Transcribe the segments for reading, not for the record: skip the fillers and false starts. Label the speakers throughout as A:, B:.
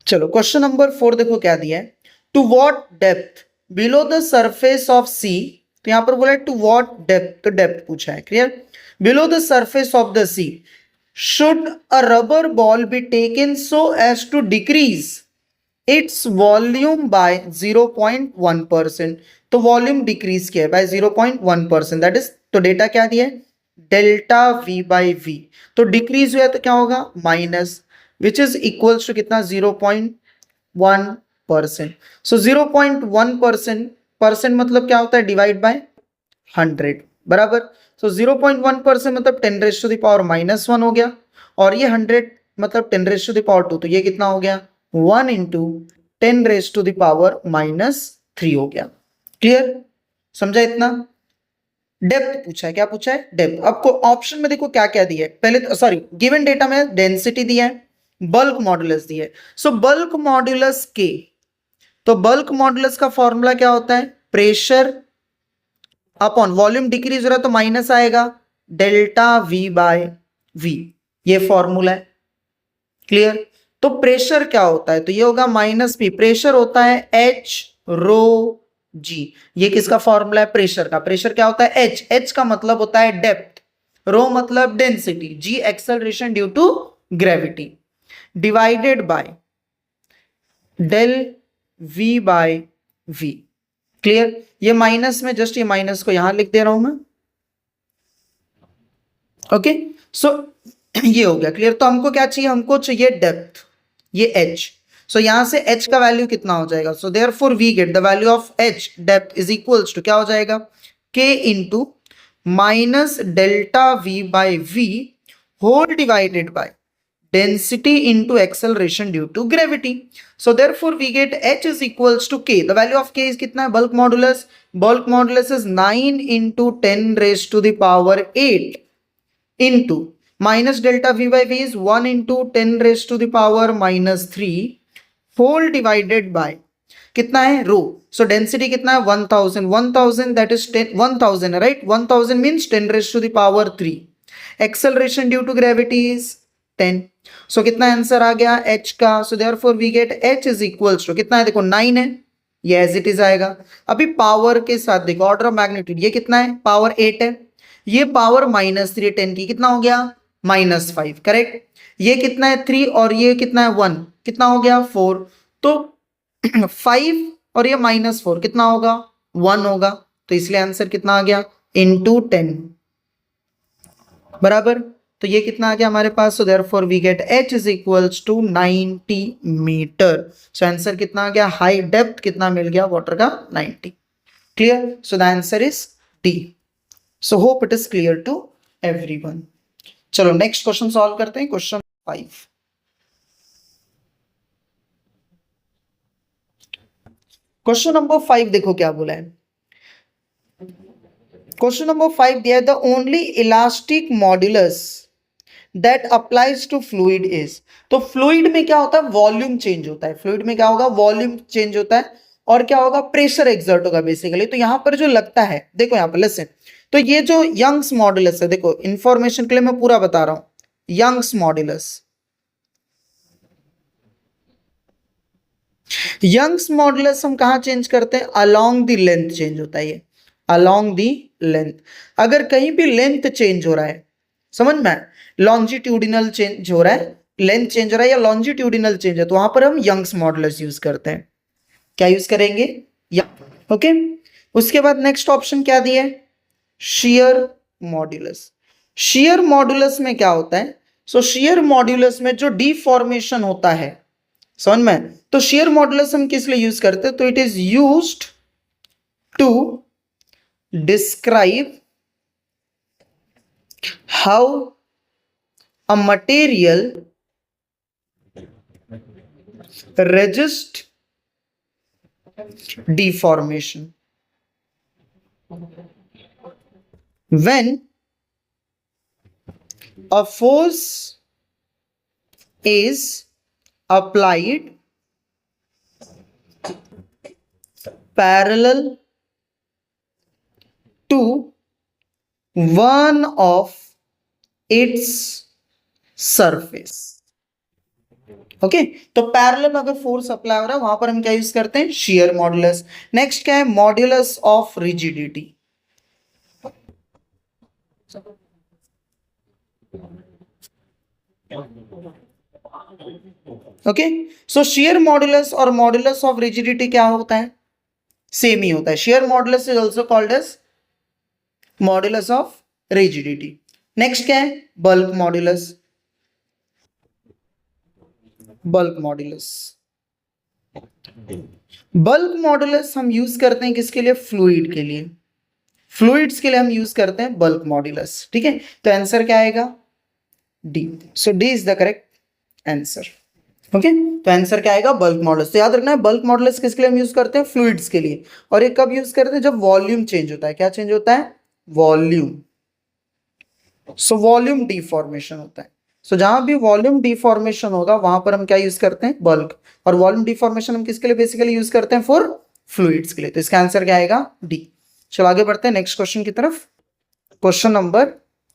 A: चलो question number 4 देखो क्या दिया है। To what depth below the surface of sea, तो यहां पर बोला है टू व्हाट डेप्थ, तो डेप्थ पूछा है। Clear? Below the surface of the sea should a rubber ball be taken so as to decrease its volume by 0.1%। तो volume decrease किया है बाय 0.1%, दैट इज, तो डेटा क्या दिया है, डेल्टा वी बाई वी। तो डिक्रीज हुआ तो क्या होगा, minus, which is equals to कितना, 0.1%। सो 0.1% परसेंट मतलब क्या होता है, डिवाइड बाय 100, बराबर। सो 0.1% मतलब 10⁻⁻1 हो गया, और ये 100 मतलब 10⁻², तो ये कितना हो गया, 1 इंटू 10⁻⁻³ हो गया। क्लियर? समझा इतना? डेप्थ पूछा है, क्या पूछा है, डेप्थ। आपको ऑप्शन में देखो क्या क्या दिया है, पहले सॉरी, गिवन डेटा में डेंसिटी दिया है, बल्क मॉडुलस दिया है। सो बल्क मॉडुलस के, तो बल्क मॉडुलस का फॉर्मूला क्या होता है, प्रेशर अपॉन वॉल्यूम, डिक्रीज हो रहा है तो माइनस आएगा, डेल्टा वी बाय वी, ये फॉर्मूला है। क्लियर? तो प्रेशर क्या होता है, तो ये होगा माइनस पी, प्रेशर होता है एच रो जी। ये किसका फॉर्मूला है, प्रेशर का। प्रेशर क्या होता है, एच, एच का मतलब होता है डेप्थ, रो मतलब density, G acceleration due to gravity, divided by del V by V. Clear? ये माइनस में जस्ट ये माइनस को यहां लिख दे रहा हूं मैं। ओके, सो ये हो गया। क्लियर? तो हमको क्या चाहिए, हमको चाहिए डेप्थ, ये h। सो यहां से h का वैल्यू कितना हो जाएगा, so therefore we get the value of h depth is equals to क्या हो जाएगा, k into minus delta v by V whole divided by density into acceleration due to gravity. So therefore we get h is equals to k. The value of k is कितना है, bulk modulus, bulk modulus is 9 into 10 raised to the power 8 into minus delta v by v is 1 into 10 raised to the power minus 3 whole divided by कितना है, रो। सो density कितना है, 1000, 1000 that is 10, 1000 right, 1000 means 10 raise to the power 3। Acceleration due to gravity is 10। So कितना answer आ गया h का, so therefore we get h is equals to कितना है, देखो 9 है, ये एज इट इज आएगा। अभी पावर के साथ देखो, ऑर्डर ऑफ मैग्नीट्यूड, ये कितना है, पावर 8 है, ये पावर -3 10 की, कितना हो गया, -5, करेक्ट। ये कितना है 3, और ये कितना है 1, कितना हो गया 4, तो 5 और ये -4 कितना होगा, 1 होगा। तो इसलिए आंसर कितना आ गया, इंटू 10, बराबर। तो ये कितना आ गया हमारे पास, so therefore we get h is equals to 90 metre. So answer कितना आ गया, हाई डेप्थ कितना मिल गया वाटर का, 90। Clear? So the answer is D. So hope it is clear to everyone. चलो नेक्स्ट क्वेश्चन सॉल्व करते हैं, क्वेश्चन 5। क्वेश्चन नंबर 5 देखो क्या बोला है। क्वेश्चन नंबर 5 दिया है, the only elastic modulus that applies to fluid is. तो फ्लूइड में क्या होता है, वॉल्यूम चेंज होता है, फ्लूइड में क्या होगा, वॉल्यूम चेंज होता है, और क्या होगा, प्रेशर एक्सर्ट होगा बेसिकली। तो यहां पर जो लगता है, देखो यहां पर लिसन, तो ये जो यंग्स मॉड्यूलस है, देखो इंफॉर्मेशन के लिए मैं पूरा बता रहा हूं, यंग्स मॉड्यूलस, यंग्स मॉडुलस हम कहाँ चेंज करते हैं, अलोंग द लेंथ चेंज होता है, ये अलोंग द लेंथ। अगर कहीं भी लेंथ चेंज हो रहा है, समझ में, लॉन्जिट्यूडिनल चेंज हो रहा है, लेंथ चेंज हो रहा है या लॉन्जिट्यूडिनल चेंज है, तो वहां पर हम यंग्स मॉडुलस यूज करते हैं। क्या यूज करेंगे, ओके। उसके बाद नेक्स्ट ऑप्शन क्या दिया है, शियर मॉड्यूलस। शियर मॉड्यूलस में क्या होता है, सो शियर मॉड्यूलस में जो डिफॉर्मेशन होता है, समझ में, तो शेयर मॉडुलस हम किस लिए यूज करते हैं, तो it is used to describe how a material resist deformation when a force is applied parallel to one of its surface। Okay तो पैरेलल में अगर फोर्स अप्लाई हो रहा है वहां पर हम क्या यूज करते हैं, शियर मॉडुलस। नेक्स्ट क्या है, modulus of rigidity. Okay so shear modulus और मॉडुलस ऑफ रिजिडिटी क्या होता है, सेम ही होता है। Shear modulus is also called as modulus of rigidity. Next क्या है, bulk modulus. Bulk modulus, bulk modulus हम यूज करते हैं किसके लिए, फ्लूइड के लिए। फ्लूइड्स के लिए हम यूज करते हैं बल्क मॉडुलस। ठीक है तो आंसर क्या आएगा, D. So D is the correct answer. Okay तो आंसर क्या आएगा, बल्क मॉडुलस। तो याद रखना है बल्क मॉडुलस किसके लिए हम यूज करते हैं, फ्लूइड्स के लिए। और ये कब यूज करते हैं, जब वॉल्यूम चेंज होता है। क्या चेंज होता है, वॉल्यूम। सो वॉल्यूम डिफॉर्मेशन होता है। सो जहां भी वॉल्यूम डिफॉर्मेशन होगा वहां पर हम क्या यूज करते हैं, बल्क। और वॉल्यूम डिफॉर्मेशन हम किसके लिए बेसिकली यूज करते हैं, फॉर फ्लूइड्स के लिए। तो इसका आंसर क्या आएगा, डी। चलो आगे बढ़ते हैं नेक्स्ट क्वेश्चन की तरफ। Question number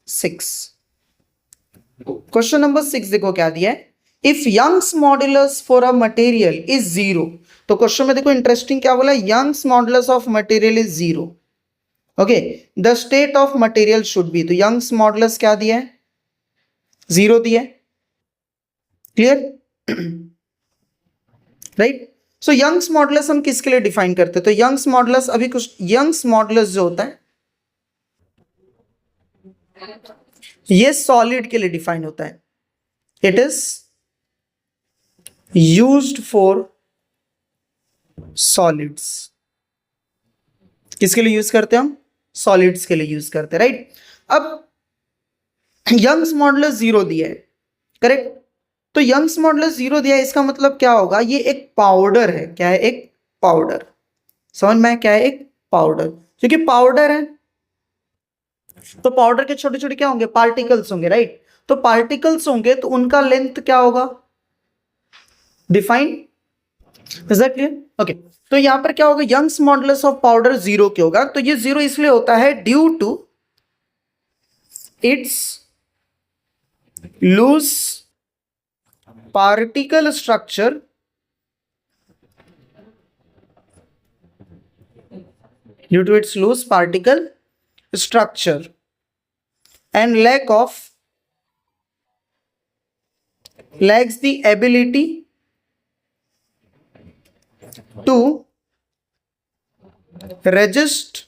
A: 6। क्वेश्चन नंबर 6 देखो क्या दिया है, if Young's modulus for a material is zero. तो क्वेश्चन में देखो इंटरेस्टिंग क्या बोला, Young's modulus of material is zero. Okay the state of material should be. तो यंग्स मॉडुलस क्या दिया है, जीरो दिया है। Clear right. So Young's modulus हम किसके लिए डिफाइन करते हैं, तो यंग्स मॉडुलस अभी कुछ, यंग्स मॉडुलस जो होता है ये सॉलिड के लिए डिफाइन होता है। It is used for solids. किसके लिए यूज करते हैं हम, सॉलिड्स के लिए यूज करते हैं, राइट। अब यंग्स मॉडुलस जीरो दिया है, करेक्ट। तो यंग्स मॉडुलस जीरो दिया है, इसका मतलब क्या होगा, ये एक पाउडर है। क्या है, एक पाउडर। समझ में, क्या है, एक पाउडर। क्योंकि पाउडर है तो पाउडर के छोटे छोटे क्या होंगे, पार्टिकल्स होंगे, राइट। तो पार्टिकल्स होंगे तो उनका लेंथ क्या होगा, define. Is that clear, okay. तो यहां पर क्या होगा, Young's modulus of powder zero क्या होगा, तो ये जीरो इसलिए होता है due to its loose particle structure due to its loose particle structure and lacks the ability to resist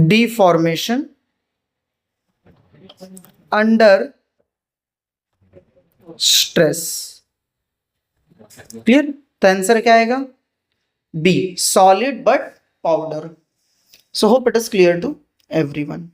A: deformation under stress। Clear, तो आंसर क्या आएगा, B, solid but powder. So hope it is clear to everyone.